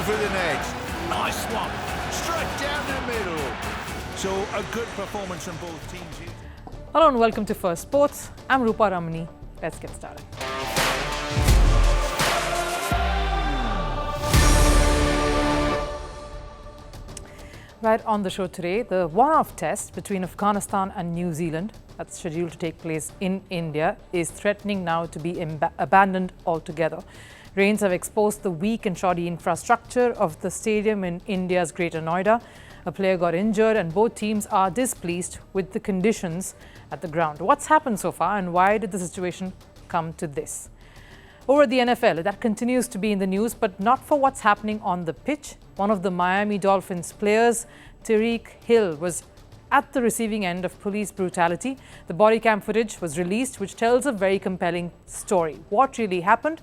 for the net. Nice one. Straight down the middle. So a good performance from both teams here. Hello and welcome to Firstpost. I'm Rupha Ramani. Let's get started. Right on the show today, the one-off test between Afghanistan and New Zealand that's scheduled to take place in India is threatening now to be abandoned altogether. Rains have exposed the weak and shoddy infrastructure of the stadium in India's Greater Noida. A player got injured and both teams are displeased with the conditions at the ground. What's happened so far and why did the situation come to this? Over at the NFL, that continues to be in the news, but not for what's happening on the pitch. One of the Miami Dolphins players, Tyreek Hill, was at the receiving end of police brutality. The body cam footage was released, which tells a very compelling story. What really happened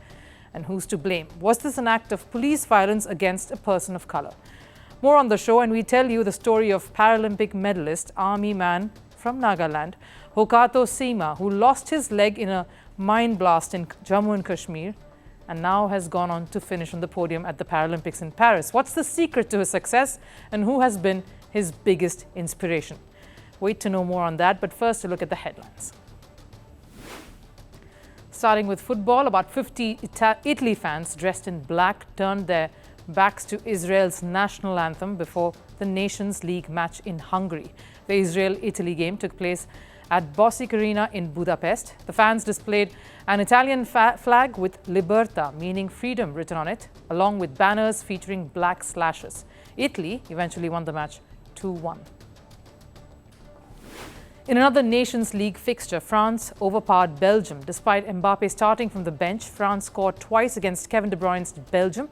and who's to blame? Was this an act of police violence against a person of color? More on the show, and we tell you the story of Paralympic medalist, army man from Nagaland, Hokato Sema, who lost his leg in a mine blast in Jammu and Kashmir and now has gone on to finish on the podium at the Paralympics in Paris. What's the secret to his success and who has been his biggest inspiration? Wait to know more on that, but first a look at the headlines. Starting with football, about 50 Italy fans dressed in black turned their backs to Israel's national anthem before the Nations League match in Hungary. The Israel-Italy game took place at Bosic Arena in Budapest. The fans displayed an Italian flag with Libertà, meaning freedom, written on it, along with banners featuring black slashes. Italy eventually won the match 2-1. In another Nations League fixture, France overpowered Belgium. Despite Mbappe starting from the bench, France scored twice against Kevin De Bruyne's Belgium.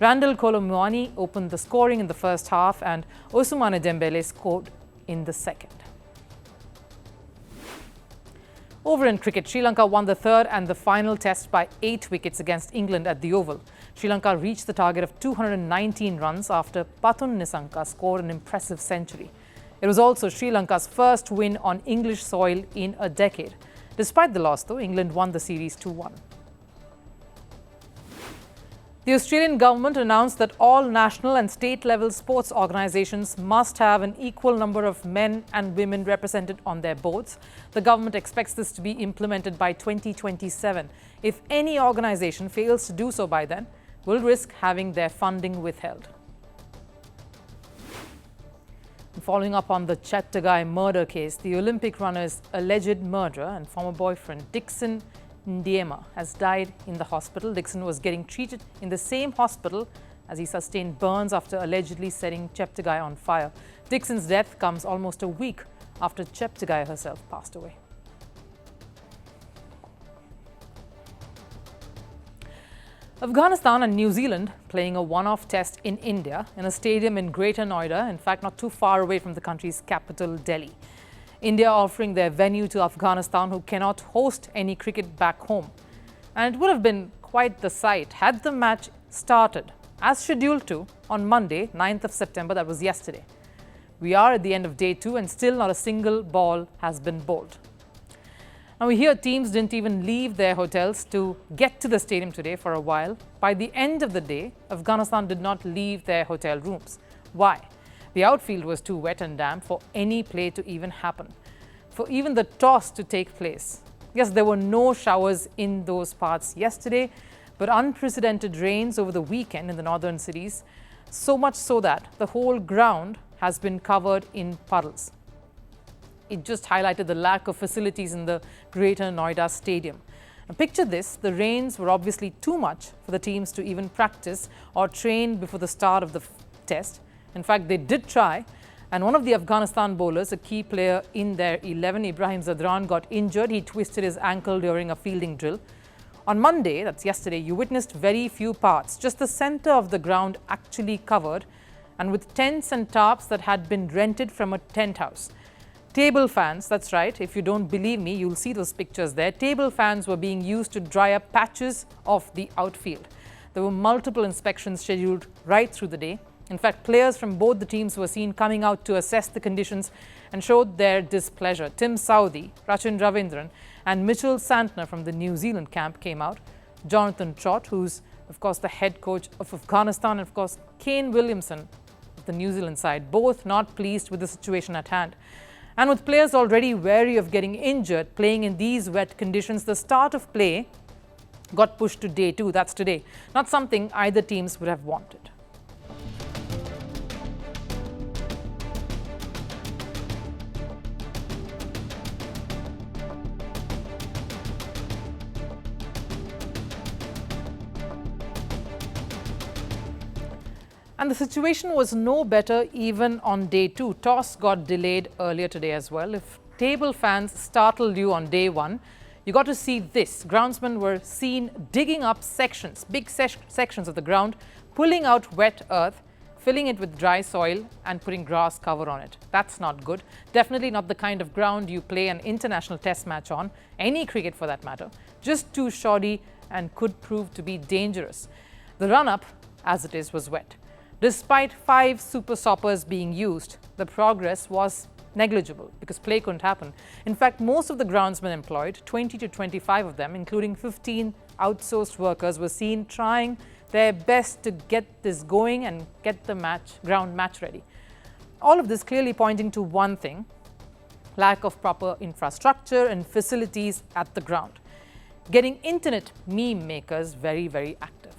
Randal Kolo Muani opened the scoring in the first half and Ousmane Dembele scored in the second. Over in cricket, Sri Lanka won the third and the final test by 8 wickets against England at the Oval. Sri Lanka reached the target of 219 runs after Pathum Nissanka scored an impressive century. It was also Sri Lanka's first win on English soil in a decade. Despite the loss, though, England won the series 2-1. The Australian government announced that all national and state-level sports organisations must have an equal number of men and women represented on their boards. The government expects this to be implemented by 2027. If any organisation fails to do so by then, will risk having their funding withheld. Following up on the Chattogai murder case, the Olympic runner's alleged murderer and former boyfriend, Dixon Ndiema, has died in the hospital. Dixon was getting treated in the same hospital as he sustained burns after allegedly setting Cheptegei on fire. Dixon's death comes almost a week after Cheptegei herself passed away. Afghanistan and New Zealand playing a one-off test in India in a stadium in Greater Noida, in fact not too far away from the country's capital, Delhi. India offering their venue to Afghanistan, who cannot host any cricket back home. And it would have been quite the sight had the match started as scheduled to on Monday, 9th of September, that was yesterday. We are at the end of day 2 and still not a single ball has been bowled. Now we hear teams didn't even leave their hotels to get to the stadium today for a while. By the end of the day, Afghanistan did not leave their hotel rooms. Why? The outfield was too wet and damp for any play to even happen, for even the toss to take place. Yes, there were no showers in those parts yesterday, but unprecedented rains over the weekend in the northern cities, so much so that the whole ground has been covered in puddles. It just highlighted the lack of facilities in the Greater Noida Stadium. Now, picture this, the rains were obviously too much for the teams to even practice or train before the start of the test. In fact, they did try, and one of the Afghanistan bowlers, a key player in their 11, Ibrahim Zadran, got injured. He twisted his ankle during a fielding drill. On Monday, that's yesterday, you witnessed very few parts, just the center of the ground actually covered, and with tents and tarps that had been rented from a tent house. Table fans, that's right, if you don't believe me, you'll see those pictures there. Table fans were being used to dry up patches of the outfield. There were multiple inspections scheduled right through the day. In fact, players from both the teams were seen coming out to assess the conditions and showed their displeasure. Tim Southee, Rachin Ravindran and Mitchell Santner from the New Zealand camp came out. Jonathan Trott, who's Of course, the head coach of Afghanistan, and of course, Kane Williamson of the New Zealand side, both not pleased with the situation at hand. And with players already wary of getting injured, playing in these wet conditions, the start of play got pushed to day 2, that's today. Not something either teams would have wanted. And the situation was no better even on day 2. Toss got delayed earlier today as well. If table fans startled you on day 1, you got to see this. Groundsmen were seen digging up sections, big sections of the ground, pulling out wet earth, filling it with dry soil and putting grass cover on it. That's not good. Definitely not the kind of ground you play an international test match on, any cricket for that matter. Just too shoddy and could prove to be dangerous. The run-up, as it is, was wet. Despite 5 super soppers being used, the progress was negligible because play couldn't happen. In fact, most of the groundsmen employed, 20 to 25 of them, including 15 outsourced workers, were seen trying their best to get this going and get the ground match ready. All of this clearly pointing to one thing: lack of proper infrastructure and facilities at the ground. Getting internet meme makers very, very active.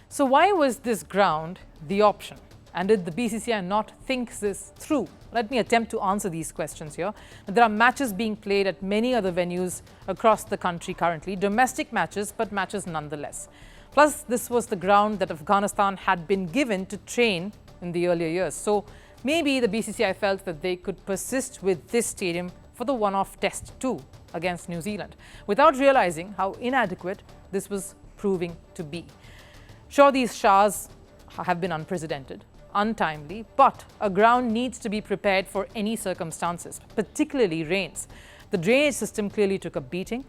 So why was this ground the option? And did the BCCI not think this through? Let me attempt to answer these questions here. There are matches being played at many other venues across the country currently, domestic matches, but matches nonetheless. Plus, this was the ground that Afghanistan had been given to train in the earlier years. So maybe the BCCI felt that they could persist with this stadium for the one-off test too against New Zealand, without realizing how inadequate this was proving to be. Sure, these showers have been unprecedented, untimely, but a ground needs to be prepared for any circumstances, particularly rains. The drainage system clearly took a beating.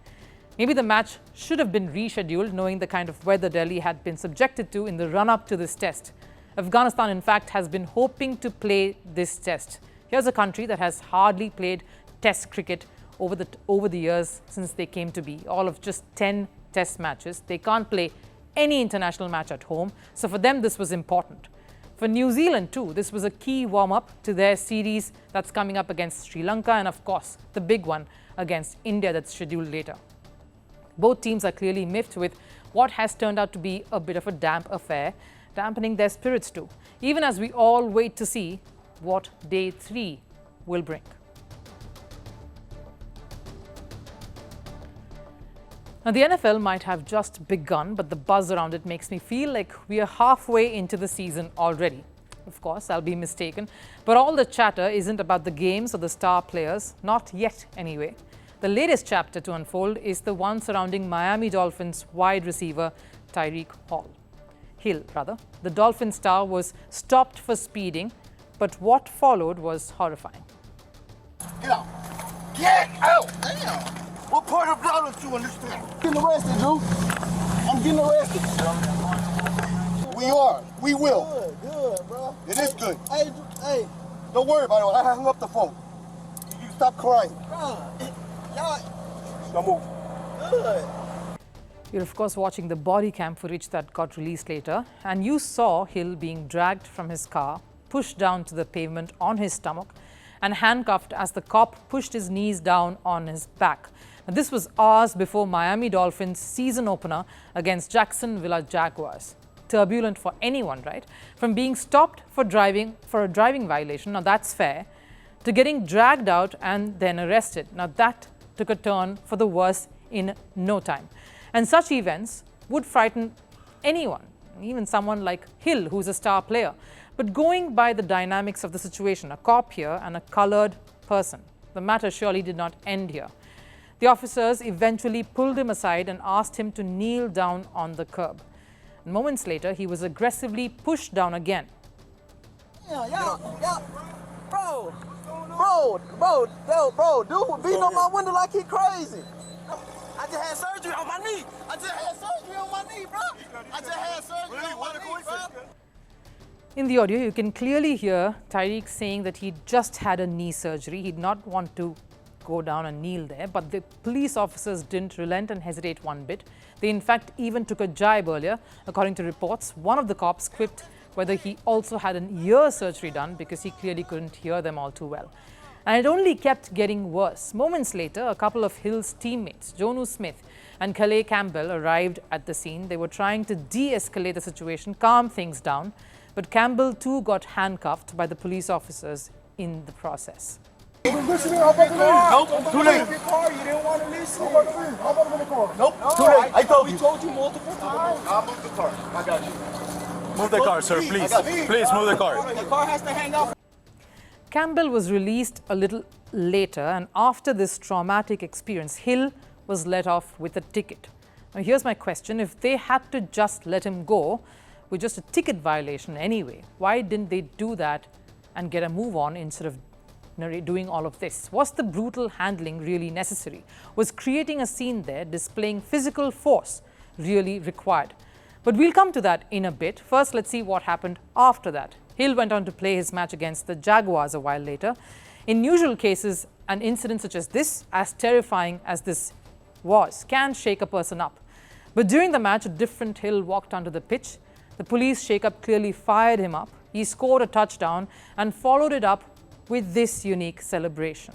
Maybe the match should have been rescheduled, knowing the kind of weather Delhi had been subjected to in the run-up to this test. Afghanistan, in fact, has been hoping to play this test. Here's a country that has hardly played test cricket over the years since they came to be, all of just 10 test matches. They can't play any international match at home, so for them this was important. For New Zealand too, this was a key warm-up to their series that's coming up against Sri Lanka, and of course the big one against India that's scheduled later. Both teams are clearly miffed with what has turned out to be a bit of a damp affair, dampening their spirits too, even as we all wait to see what day 3 will bring. Now, the NFL might have just begun, but the buzz around it makes me feel like we are halfway into the season already. Of course, I'll be mistaken, but all the chatter isn't about the games or the star players, not yet anyway. The latest chapter to unfold is the one surrounding Miami Dolphins wide receiver Tyreek Hill. The Dolphin star was stopped for speeding, but what followed was horrifying. Get out! Get out! Damn! What part of ground don't you understand? Getting arrested, dude. I'm getting arrested. We are. We will. Good, bro. It is good. Hey. Don't worry about it. I hung up the phone. You stop crying. Bro, y'all. Don't move. Good. You're of course watching the body cam footage that got released later, and you saw Hill being dragged from his car, pushed down to the pavement on his stomach, and handcuffed as the cop pushed his knees down on his back. Now, this was hours before Miami Dolphins' season opener against Jacksonville Jaguars. Turbulent for anyone, right? From being stopped for a driving violation, now that's fair, to getting dragged out and then arrested. Now that took a turn for the worse in no time. And such events would frighten anyone, even someone like Hill, who's a star player. But going by the dynamics of the situation, a cop here and a colored person, the matter surely did not end here. The officers eventually pulled him aside and asked him to kneel down on the curb. And moments later, he was aggressively pushed down again. Yeah, Bro, dude was beating on my window like he crazy. I just had surgery on my knee. bro. I just had surgery on my knee, bro. In the audio, you can clearly hear Tyreek saying that he just had a knee surgery. He did not want to go down and kneel there, but the police officers didn't relent and hesitate one bit. They in fact even took a jibe earlier. According to reports, one of the cops quipped whether he also had an ear surgery done because he clearly couldn't hear them all too well. And it only kept getting worse. Moments later, a couple of Hill's teammates, Jonu Smith and Calais Campbell, arrived at the scene. They were trying to de-escalate the situation, calm things down, but Campbell too got handcuffed by the police officers in the process. Nope, too late. You didn't want to listen. Nope, too late. I told you. We told you multiple times. I'll move the car. I got you. Move the car, sir, please. Please move the car. The car has to hang out. Campbell was released a little later, and after this traumatic experience, Hill was let off with a ticket. Now, here's my question. If they had to just let him go with just a ticket violation anyway, why didn't they do that and get a move on instead of doing all of this? Was the brutal handling really necessary? Was creating a scene there, displaying physical force, really required? But we'll come to that in a bit. First, let's see what happened after that. Hill went on to play his match against the Jaguars a while later. In usual cases, an incident such as this, as terrifying as this was, can shake a person up. But during the match, a different Hill walked onto the pitch. The police shake-up clearly fired him up. He scored a touchdown and followed it up with this unique celebration.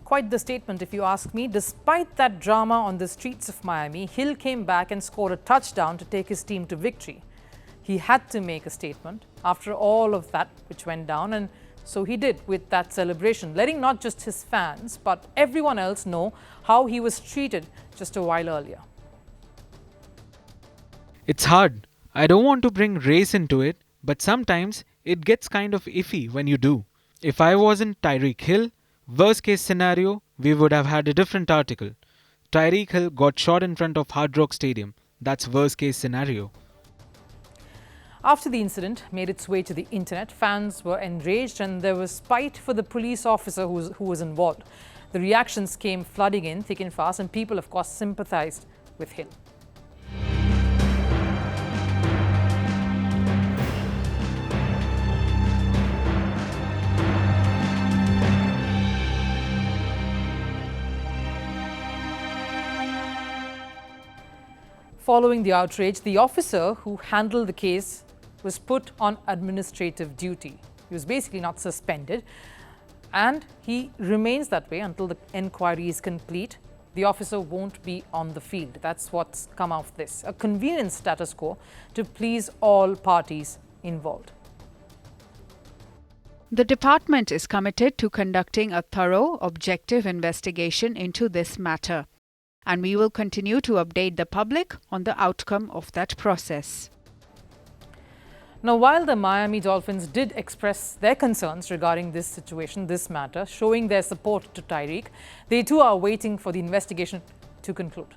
Quite the statement, if you ask me. Despite that drama on the streets of Miami, Hill came back and scored a touchdown to take his team to victory. He had to make a statement after all of that which went down, and so he did with that celebration, letting not just his fans but everyone else know how he was treated just a while earlier. It's hard. I don't want to bring race into it, but sometimes it gets kind of iffy when you do. If I wasn't Tyreek Hill, worst case scenario, we would have had a different article. Tyreek Hill got shot in front of Hard Rock Stadium. That's worst case scenario. After the incident made its way to the internet, fans were enraged and there was spite for the police officer who was involved. The reactions came flooding in thick and fast, and people, of course, sympathized with Hill. Following the outrage, the officer who handled the case was put on administrative duty. He was basically not suspended, and he remains that way until the inquiry is complete. The officer won't be on the field. That's what's come out of this. A convenient status quo to please all parties involved. The department is committed to conducting a thorough, objective investigation into this matter, and we will continue to update the public on the outcome of that process. Now, while the Miami Dolphins did express their concerns regarding this situation, this matter, showing their support to Tyreek, they too are waiting for the investigation to conclude.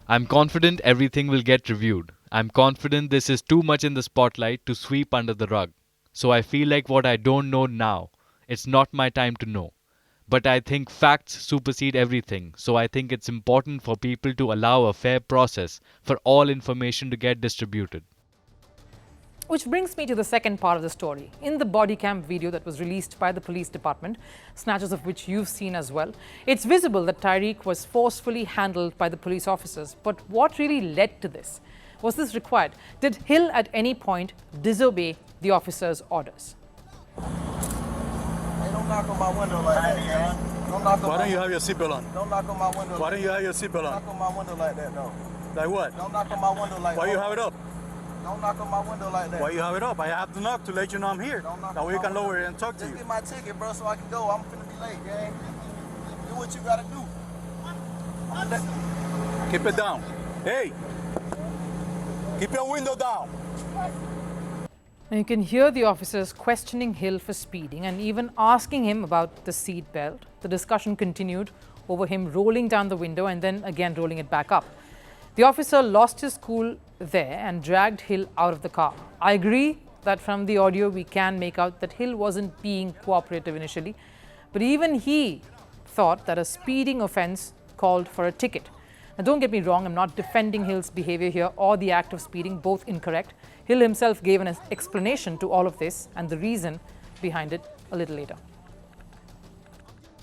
I'm confident everything will get reviewed. I'm confident this is too much in the spotlight to sweep under the rug. So I feel like what I don't know now, it's not my time to know. But I think facts supersede everything, so I think it's important for people to allow a fair process for all information to get distributed. Which brings me to the second part of the story. In the body cam video that was released by the police department, snatches of which you've seen as well, it's visible that Tyreek was forcefully handled by the police officers. But what really led to this? Was this required? Did Hill at any point disobey the officers' orders? Don't knock on my window like that, man. Don't knock on Why don't you have your seatbelt on? Don't knock on my window. Why don't you have your seatbelt Knock on? on my window like that, no. Like what? Don't knock on my window like that. Why you have it up? Don't knock on my window like that. Why you have it up? I have to knock to let you know I'm here. Don't knock That on way you my can window. lower it and talk to Just you. get my ticket, bro, so I can go. I'm finna be late, gang. Do what you gotta do. Keep it down. Hey! Keep your window down. And you can hear the officers questioning Hill for speeding and even asking him about the seat belt. The discussion continued over him rolling down the window and then again rolling it back up. The officer lost his cool there and dragged Hill out of the car. I agree that from the audio we can make out that Hill wasn't being cooperative initially, but even he thought that a speeding offence called for a ticket. Now don't get me wrong, I'm not defending Hill's behaviour here or the act of speeding, both incorrect. Hill himself gave an explanation to all of this and the reason behind it a little later.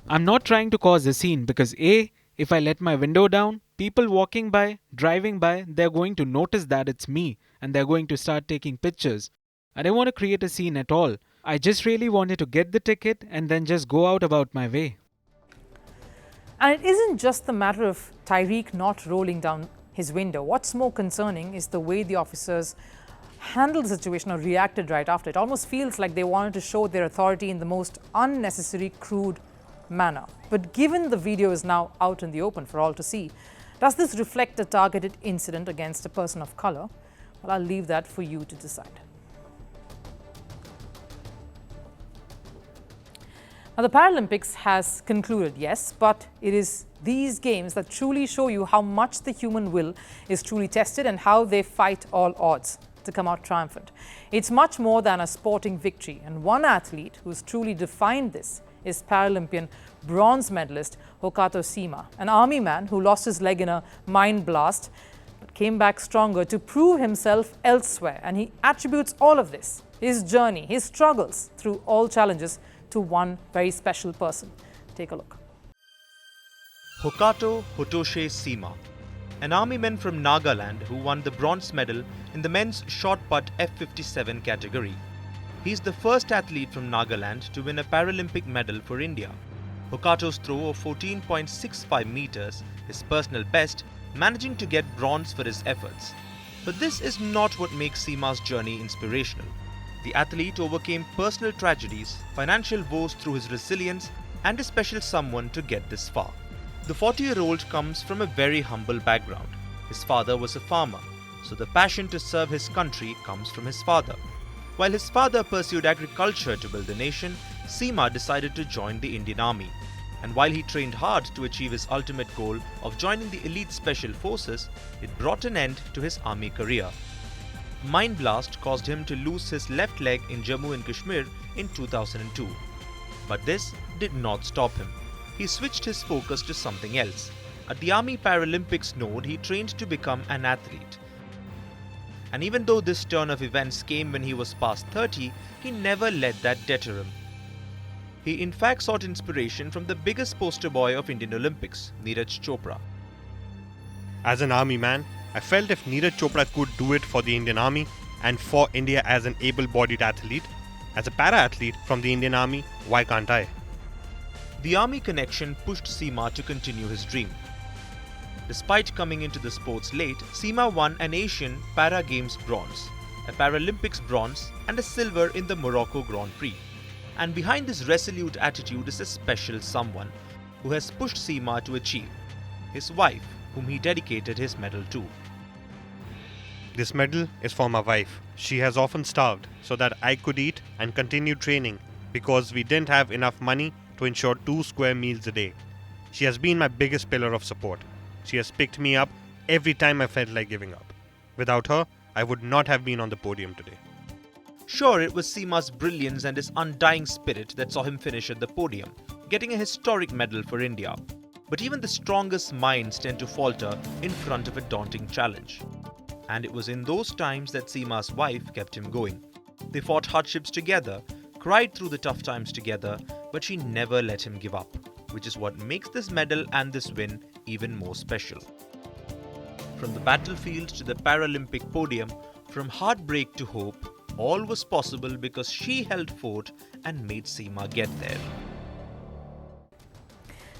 I'm not trying to cause a scene because A, if I let my window down, people walking by, driving by, they're going to notice that it's me and they're going to start taking pictures. I didn't want to create a scene at all. I just really wanted to get the ticket and then just go out about my way. And it isn't just the matter of Tyreek not rolling down his window. What's more concerning is the way the officers handled the situation or reacted right after. It almost feels like they wanted to show their authority in the most unnecessary, crude manner. But given the video is now out in the open for all to see, does this reflect a targeted incident against a person of colour? Well, I'll leave that for you to decide. Now, the Paralympics has concluded, yes, but it is these games that truly show you how much the human will is truly tested and how they fight all odds to come out triumphant. It's much more than a sporting victory, and one athlete who's truly defined this is Paralympian bronze medalist Hokato Sema, an army man who lost his leg in a mine blast but came back stronger to prove himself elsewhere. And he attributes all of this, his journey, his struggles through all challenges, to one very special person. Take a look. Hokato Hotozhe Sema, an army man from Nagaland who won the bronze medal in the men's shot put F57 category. He's the first athlete from Nagaland to win a Paralympic medal for India. Hokato's throw of 14.65 meters, his personal best, managing to get bronze for his efforts. But this is not what makes Sema's journey inspirational. The athlete overcame personal tragedies, financial woes through his resilience, and a special someone to get this far. The 40-year-old comes from a very humble background. His father was a farmer, so the passion to serve his country comes from his father. While his father pursued agriculture to build the nation, Sema decided to join the Indian Army. And while he trained hard to achieve his ultimate goal of joining the elite special forces, it brought an end to his army career. Mine blast caused him to lose his left leg in Jammu and Kashmir in 2002. But this did not stop him. He switched his focus to something else. At the Army Paralympics node, he trained to become an athlete. And even though this turn of events came when he was past 30, he never let that deter him. He in fact sought inspiration from the biggest poster boy of Indian Olympics, Neeraj Chopra. As an army man, I felt if Neeraj Chopra could do it for the Indian Army and for India as an able-bodied athlete, as a para-athlete from the Indian Army, why can't I? The Army connection pushed Sema to continue his dream. Despite coming into the sports late, Sema won an Asian Para Games bronze, a Paralympics bronze, and a silver in the Morocco Grand Prix. And behind this resolute attitude is a special someone who has pushed Sema to achieve: his wife, whom he dedicated his medal to. This medal is for my wife. She has often starved so that I could eat and continue training because we didn't have enough money to ensure 2 square meals a day. She has been my biggest pillar of support. She has picked me up every time I felt like giving up. Without her, I would not have been on the podium today. Sure, it was Sema's brilliance and his undying spirit that saw him finish at the podium, getting a historic medal for India. But even the strongest minds tend to falter in front of a daunting challenge. And it was in those times that Sema's wife kept him going. They fought hardships together, cried through the tough times together, but she never let him give up, which is what makes this medal and this win even more special. From the battlefield to the Paralympic podium, from heartbreak to hope, all was possible because she held fort and made Sema get there.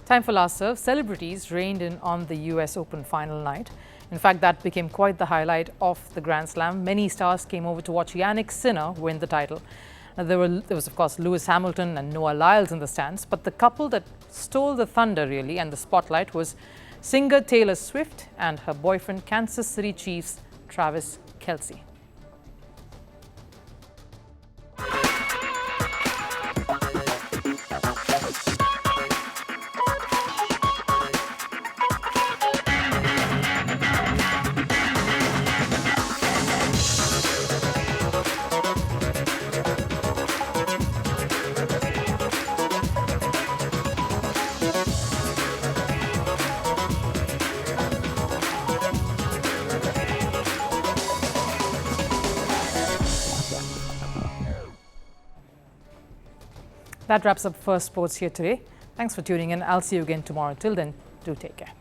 Time for last serve. Celebrities rained in on the US Open final night. In fact, that became quite the highlight of the Grand Slam. Many stars came over to watch Yannick Sinner win the title. There was, of course, Lewis Hamilton and Noah Lyles in the stands, but the couple that stole the thunder, really, and the spotlight was singer Taylor Swift and her boyfriend, Kansas City Chiefs' Travis Kelce. That wraps up First Sports here today. Thanks for tuning in. I'll see you again tomorrow. Till then, do take care.